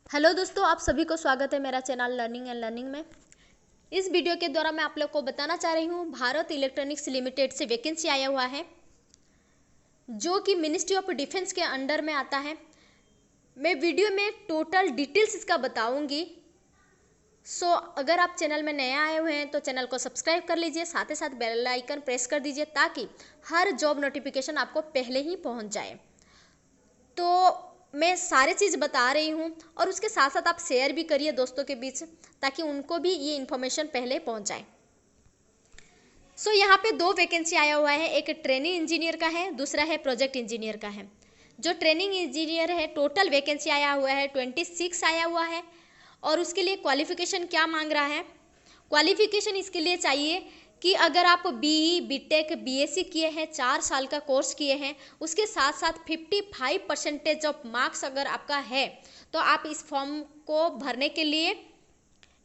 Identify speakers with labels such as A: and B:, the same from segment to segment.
A: Hello दोस्तों, आप सभी को स्वागत है मेरा चैनल लर्निंग एंड लर्निंग में। इस वीडियो के द्वारा मैं आप लोग को बताना चाह रही हूँ भारत इलेक्ट्रॉनिक्स लिमिटेड से वैकेंसी आया हुआ है जो कि मिनिस्ट्री ऑफ डिफेंस के अंडर में आता है। मैं वीडियो में टोटल डिटेल्स इसका बताऊंगी। सो अगर आप चैनल में नए आए हुए हैं तो चैनल को सब्सक्राइब कर लीजिए, साथ ही साथ बेल आइकन प्रेस कर दीजिए ताकि हर जॉब नोटिफिकेशन आपको पहले ही पहुँच जाए। तो मैं सारे चीज़ बता रही हूँ और उसके साथ साथ आप शेयर भी करिए दोस्तों के बीच ताकि उनको भी ये इन्फॉर्मेशन पहले पहुँच जाए। सो यहाँ पे दो वैकेंसी आया हुआ है, एक ट्रेनिंग इंजीनियर का है, दूसरा है प्रोजेक्ट इंजीनियर का है। जो ट्रेनिंग इंजीनियर है टोटल वैकेंसी आया हुआ है 26 आया हुआ है। और उसके लिए क्वालिफिकेशन क्या मांग रहा है? क्वालिफिकेशन इसके लिए चाहिए कि अगर आप बीई, बीटेक, बीएससी किए हैं, 4 साल का कोर्स किए हैं, उसके साथ साथ 55% ऑफ मार्क्स अगर आपका है तो आप इस फॉर्म को भरने के लिए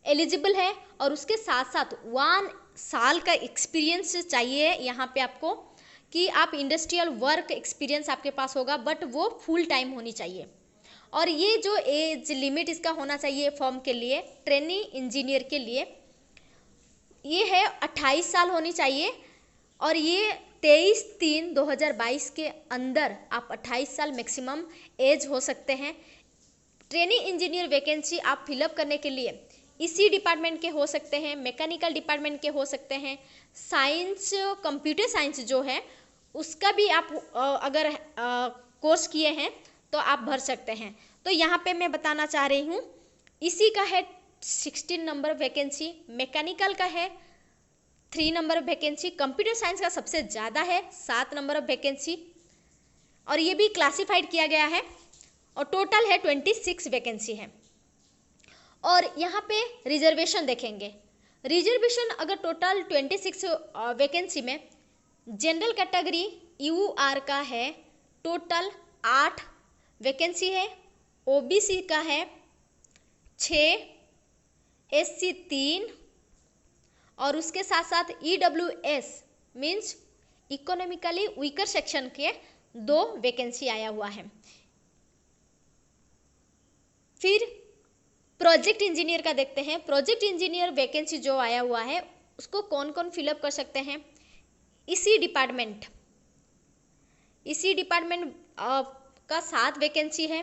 A: एलिजिबल है। और उसके साथ साथ 1 साल का एक्सपीरियंस चाहिए यहाँ पे आपको कि आप इंडस्ट्रियल वर्क एक्सपीरियंस आपके पास होगा, बट वो फुल टाइम होनी चाहिए। और ये जो एज लिमिट इसका होना चाहिए फॉर्म के लिए, ट्रेनिंग इंजीनियर के लिए, ये है 28 साल होनी चाहिए। और ये 23/3/2022 के अंदर आप 28 साल मैक्सिमम एज हो सकते हैं। ट्रेनिंग इंजीनियर वैकेंसी आप फिलअप करने के लिए इसी डिपार्टमेंट के हो सकते हैं, मैकेनिकल डिपार्टमेंट के हो सकते हैं, साइंस, कंप्यूटर साइंस जो है उसका भी आप अगर कोर्स किए हैं तो आप भर सकते हैं। तो यहाँ पे मैं बताना चाह रही हूँ इसी का है 16 नंबर वैकेंसी, मैकेनिकल का है 3 number of vacancy, computer science का सबसे ज़्यादा है 7 नंबर ऑफ वैकेंसी। और ये भी क्लासिफाइड किया गया है और टोटल है 26 वैकेंसी है। और यहाँ पे रिजर्वेशन देखेंगे। रिजर्वेशन अगर टोटल 26 वैकेंसी में जनरल कैटेगरी यूआर का है टोटल 8 वैकेंसी है, ओबीसी का है 6, एससी 3 और उसके साथ साथ EWS means economically weaker section के 2 वैकेंसी आया हुआ है। फिर प्रोजेक्ट इंजीनियर का देखते हैं। प्रोजेक्ट इंजीनियर वैकेंसी जो आया हुआ है उसको कौन कौन फिलअप कर सकते हैं? इसी डिपार्टमेंट का 7 वैकेंसी है,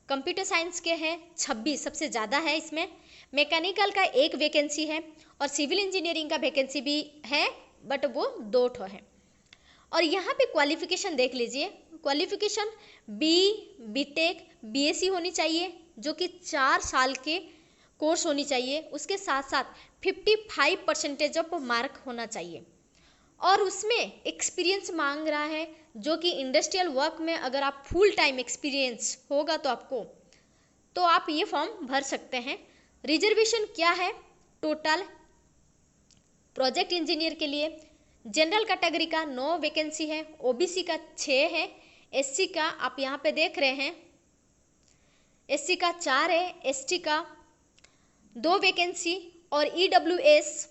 A: कंप्यूटर साइंस के हैं 26 सबसे ज़्यादा है इसमें, मैकेनिकल का 1 वैकेंसी है और सिविल इंजीनियरिंग का वैकेंसी भी है बट वो 2 ठो है। और यहाँ पे क्वालिफिकेशन देख लीजिए। क्वालिफिकेशन बीटेक, बीएससी होनी चाहिए जो कि 4 साल के कोर्स होनी चाहिए। उसके साथ साथ 55% ऑफ मार्क होना चाहिए। और उसमें एक्सपीरियंस मांग रहा है जो कि इंडस्ट्रियल वर्क में अगर आप फुल टाइम एक्सपीरियंस होगा तो आप ये फॉर्म भर सकते हैं। रिजर्वेशन क्या है? टोटल प्रोजेक्ट इंजीनियर के लिए जनरल कैटेगरी का 9 वैकेंसी है, ओबीसी का 6 है, एससी का आप यहाँ पे देख रहे हैं एससी का 4 है, एसटी का 2 वैकेंसी और ईडब्ल्यूएस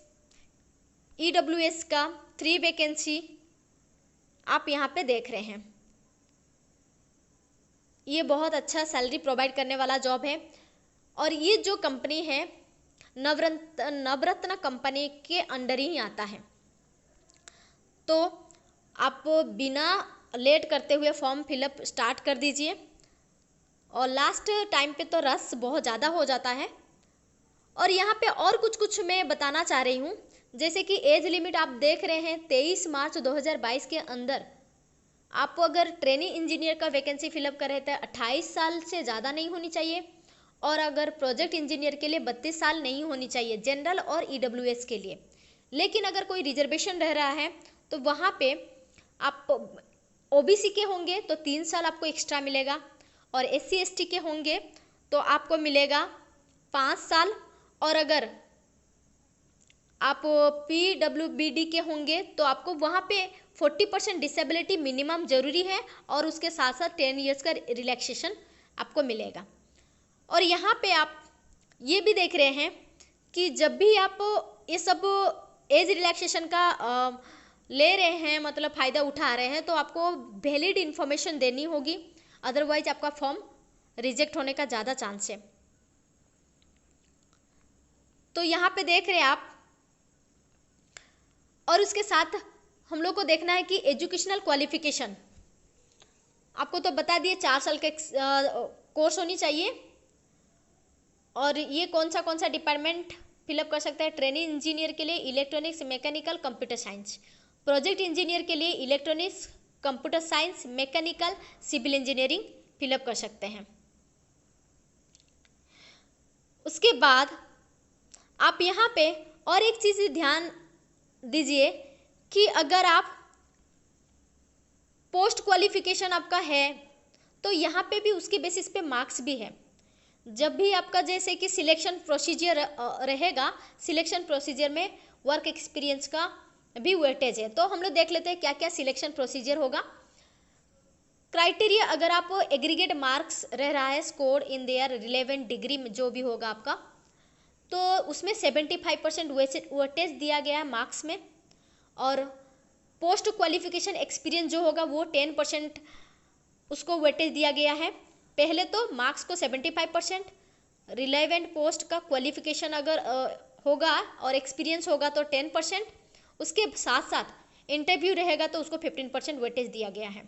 A: का 3 वैकेंसी आप यहाँ पे देख रहे हैं। ये बहुत अच्छा सैलरी प्रोवाइड करने वाला जॉब है। और ये जो कंपनी है नवरत्न कंपनी के अंडर ही आता है। तो आप बिना लेट करते हुए फॉर्म फिलअप स्टार्ट कर दीजिए। और लास्ट टाइम पे तो रश बहुत ज़्यादा हो जाता है। और यहाँ पे और कुछ मैं बताना चाह रही हूँ, जैसे कि एज लिमिट आप देख रहे हैं 23 मार्च 2022 के अंदर आप अगर ट्रेनिंग इंजीनियर का वैकेंसी फिलअप कर रहे थे 28 साल से ज़्यादा नहीं होनी चाहिए। और अगर प्रोजेक्ट इंजीनियर के लिए 32 साल नहीं होनी चाहिए जनरल और ईडब्ल्यूएस के लिए। लेकिन अगर कोई रिजर्वेशन रह रहा है तो वहाँ पे आप ओबीसी के होंगे तो 3 साल आपको एक्स्ट्रा मिलेगा और एससी एसटी के होंगे तो आपको मिलेगा 5 साल। और अगर आप पीडब्ल्यूबीडी के होंगे तो आपको वहाँ पे 40% डिसेबिलिटी मिनिमम जरूरी है और उसके साथ साथ 10 ईयर्स का रिलैक्सेशन आपको मिलेगा। और यहाँ पे आप ये भी देख रहे हैं कि जब भी आप ये सब एज रिलैक्सेशन का ले रहे हैं मतलब फ़ायदा उठा रहे हैं तो आपको वैलिड इन्फॉर्मेशन देनी होगी, अदरवाइज आपका फॉर्म रिजेक्ट होने का ज़्यादा चांस है। तो यहाँ पे देख रहे हैं आप। और उसके साथ हम लोग को देखना है कि एजुकेशनल क्वालिफिकेशन, आपको तो बता दिए 4 साल के कोर्स होनी चाहिए। और ये कौन सा डिपार्टमेंट फिलअप कर सकता है? ट्रेनिंग इंजीनियर के लिए electronics, mechanical, computer science. Project engineer के लिए electronics, computer science, mechanical, civil engineering fill up कर सकते हैं। उसके बाद आप यहाँ पे और एक चीज़ ध्यान दीजिए कि अगर आप पोस्ट क्वालिफिकेशन आपका है तो यहाँ पे भी उसके बेसिस पे मार्क्स भी है। जब भी आपका जैसे कि सिलेक्शन प्रोसीजर रहेगा, सिलेक्शन प्रोसीजर में वर्क एक्सपीरियंस का भी वेटेज है। तो हम लोग देख लेते हैं क्या क्या सिलेक्शन प्रोसीजर होगा। क्राइटेरिया, अगर आप एग्रीगेट मार्क्स रह रहा है score in their relevant degree में जो भी होगा आपका, तो उसमें 75% वेटेज दिया गया है मार्क्स में। और पोस्ट क्वालिफिकेशन एक्सपीरियंस जो होगा वो 10% उसको वेटेज दिया गया है। पहले तो मार्क्स को 75%, रिलेवेंट पोस्ट का क्वालिफिकेशन अगर होगा और एक्सपीरियंस होगा तो 10%, उसके साथ साथ इंटरव्यू रहेगा तो उसको 15% वेटेज दिया गया है।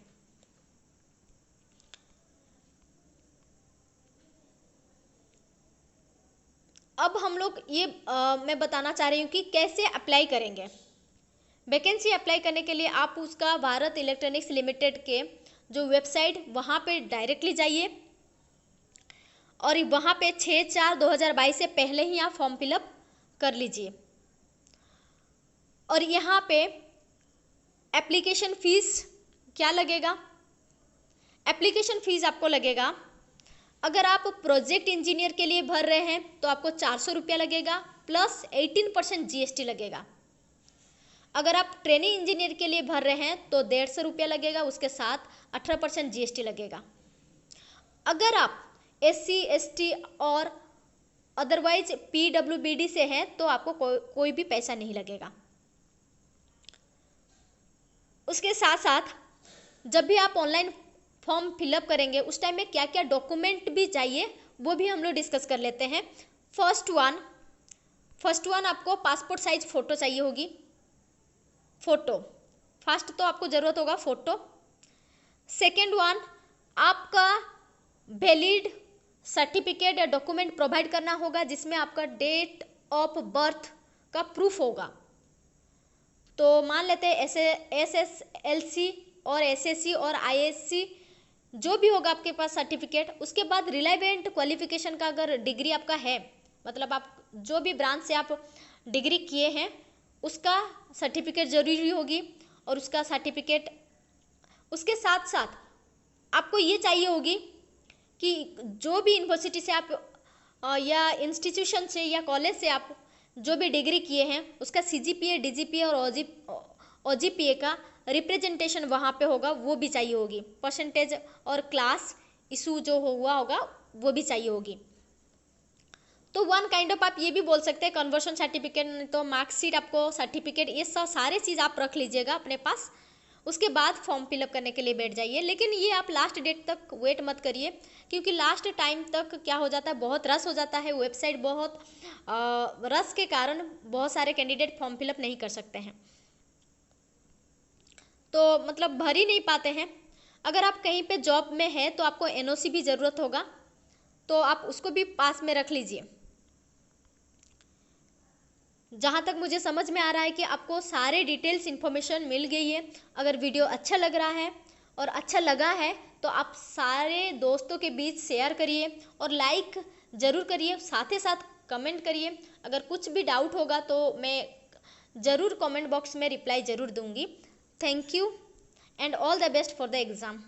A: अब हम लोग ये मैं बताना चाह रही हूँ कि कैसे अप्लाई करेंगे। वैकेंसी अप्लाई करने के लिए आप उसका भारत इलेक्ट्रॉनिक्स लिमिटेड के जो वेबसाइट वहाँ पे डायरेक्टली जाइए और वहाँ पे 6/4/2022 से पहले ही आप फॉर्म फिलअप कर लीजिए। और यहाँ पे एप्लीकेशन फ़ीस क्या लगेगा? एप्लीकेशन फ़ीस आपको लगेगा, अगर आप प्रोजेक्ट इंजीनियर के लिए भर रहे हैं तो आपको 400 रुपया लगेगा प्लस 18% GST लगेगा। अगर आप ट्रेनिंग इंजीनियर के लिए भर रहे हैं तो 150 रुपया लगेगा, उसके साथ 18% GST लगेगा। अगर आप SC ST और अदरवाइज PWBD से हैं तो आपको कोई भी पैसा नहीं लगेगा। उसके साथ साथ जब भी आप ऑनलाइन फॉर्म फिलअप करेंगे उस टाइम में क्या क्या डॉक्यूमेंट भी चाहिए वो भी हम लोग डिस्कस कर लेते हैं। फर्स्ट वन आपको पासपोर्ट साइज फ़ोटो चाहिए होगी। फ़ोटो फर्स्ट तो आपको ज़रूरत होगा फ़ोटो। सेकेंड वन, आपका वैलिड सर्टिफिकेट या डॉक्यूमेंट प्रोवाइड करना होगा जिसमें आपका डेट ऑफ बर्थ का प्रूफ होगा। तो मान लेते हैं SSLC और SSC और ISC जो भी होगा आपके पास सर्टिफिकेट। उसके बाद रिलेवेंट क्वालिफिकेशन का अगर डिग्री आपका है, मतलब आप जो भी ब्रांच से आप डिग्री किए हैं उसका सर्टिफिकेट ज़रूरी होगी। और उसका सर्टिफिकेट उसके साथ साथ आपको ये चाहिए होगी कि जो भी यूनिवर्सिटी से आप या इंस्टीट्यूशन से या कॉलेज से आप जो भी डिग्री किए हैं उसका CGPA, DGPA और OGPA का रिप्रेजेंटेशन वहाँ पे होगा, वो भी चाहिए होगी। परसेंटेज और क्लास इशू जो हुआ होगा वो भी चाहिए होगी। तो वन काइंड ऑफ आप ये भी बोल सकते हैं कन्वर्शन सर्टिफिकेट, तो मार्कशीट, आपको सर्टिफिकेट, ये सब सारे चीज़ आप रख लीजिएगा अपने पास। उसके बाद फॉर्म फिलअप करने के लिए बैठ जाइए। लेकिन ये आप लास्ट डेट तक वेट मत करिए क्योंकि लास्ट टाइम तक क्या हो जाता है, बहुत रश हो जाता है। वेबसाइट बहुत रश के कारण बहुत सारे कैंडिडेट फॉर्म फिलअप नहीं कर सकते हैं, तो मतलब भर ही नहीं पाते हैं। अगर आप कहीं पे जॉब में है तो आपको NOC भी ज़रूरत होगा, तो आप उसको भी पास में रख लीजिए। जहाँ तक मुझे समझ में आ रहा है कि आपको सारे डिटेल्स इन्फॉर्मेशन मिल गई है। अगर वीडियो अच्छा लग रहा है और अच्छा लगा है तो आप सारे दोस्तों के बीच शेयर करिए और लाइक ज़रूर करिए, साथ ही साथ कमेंट करिए। अगर कुछ भी डाउट होगा तो मैं ज़रूर कमेंट बॉक्स में रिप्लाई ज़रूर दूंगी। Thank you and all the best for the exam.